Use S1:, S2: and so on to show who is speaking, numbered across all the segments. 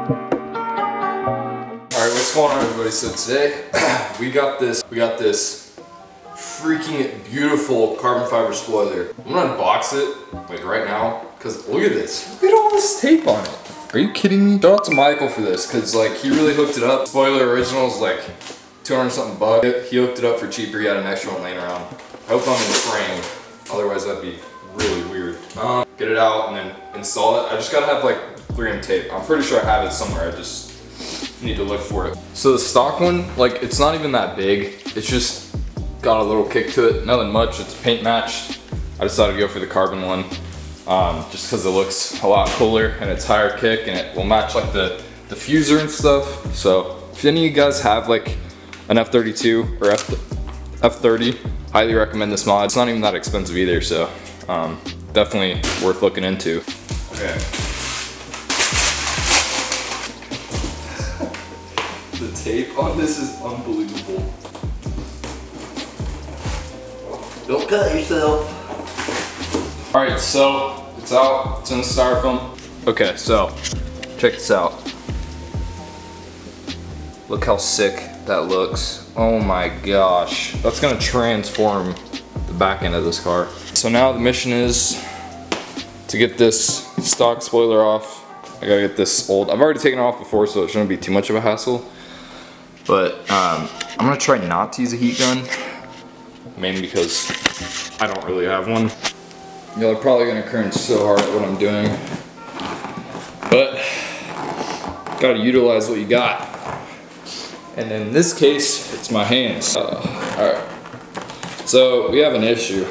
S1: Alright, what's going on, everybody? So today we got this freaking beautiful carbon fiber spoiler. I'm gonna unbox it like right now because look at this. Look at all this tape on it. Are you kidding me? Shout out to Michael for this because like he really hooked it up. Spoiler original is like 200 something bucks. He hooked it up for cheaper. He had an extra one laying around. I hope I'm in frame. Otherwise that'd be really weird. Get it out and then install it. I just gotta have like 3M tape. I'm pretty sure I have it somewhere. I just need to look for it. So the stock one, like it's not even that big. It's just got a little kick to it. Nothing much. It's paint matched. I decided to go for the carbon one just because it looks a lot cooler and it's higher kick and it will match like the diffuser and stuff. So if any of you guys have like an F32 or F30, highly recommend this mod. It's not even that expensive either, so definitely worth looking into. Okay. The tape on this is unbelievable.
S2: Don't cut yourself.
S1: Alright, so it's out. It's in the styrofoam. Okay, so check this out. Look how sick that looks. Oh my gosh. That's gonna transform the back end of this car. So now the mission is to get this stock spoiler off. I gotta get this old. I've already taken it off before, so it shouldn't be too much of a hassle. But I'm gonna try not to use a heat gun, mainly because I don't really have one. Y'all are probably gonna cringe so hard at what I'm doing, but gotta utilize what you got. And in this case, it's my hands. Alright, so we have an issue.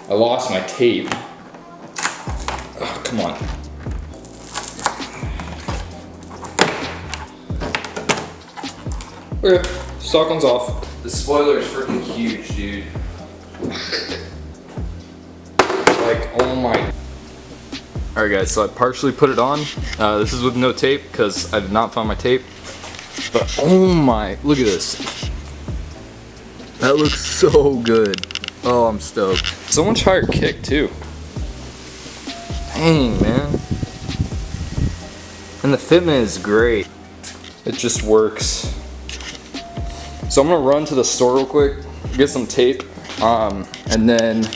S1: I lost my tape. Oh, come on. Okay, stock one's off. The spoiler is freaking huge, dude. Like, oh my. Alright guys, so I partially put it on. This is with no tape because I did not find my tape. But oh my, look at this. That looks so good. Oh, I'm stoked. So much higher kick too. Dang, man. And the fitment is great. It just works. So I'm gonna run to the store real quick, get some tape, and then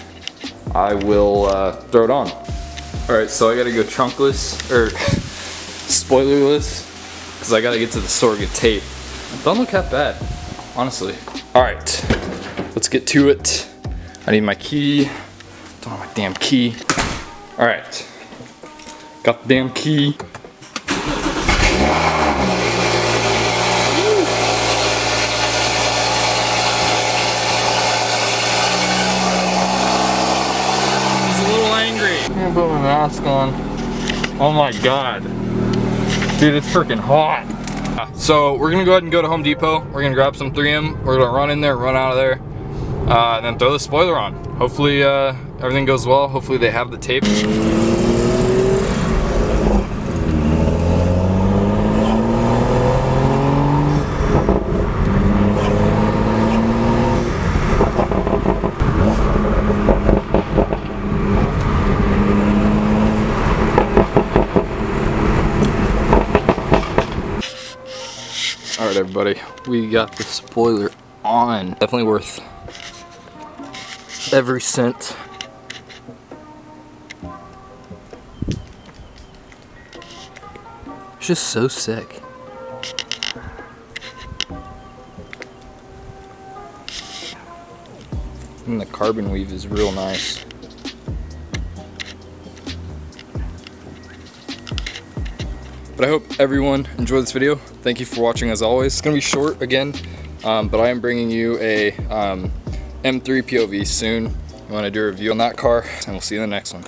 S1: I will throw it on. All right, so I gotta go trunkless, or spoilerless, because I gotta get to the store and get tape. Don't look that bad, honestly. All right, let's get to it. I need my key. Don't have my damn key. All right, got the damn key. I'm gonna put my mask on. Oh my god. Dude, it's freaking hot. So we're gonna go ahead and go to Home Depot. We're gonna grab some 3M. We're gonna run in there, run out of there, and then throw the spoiler on. Hopefully everything goes well. Hopefully they have the tape. Alright everybody, we got the spoiler on. Definitely worth every cent. It's just so sick. And the carbon weave is real nice. But I hope everyone enjoyed this video. Thank you for watching as always. It's gonna be short again, but I am bringing you a M3 POV soon. I wanna do a review on that car, and we'll see you in the next one.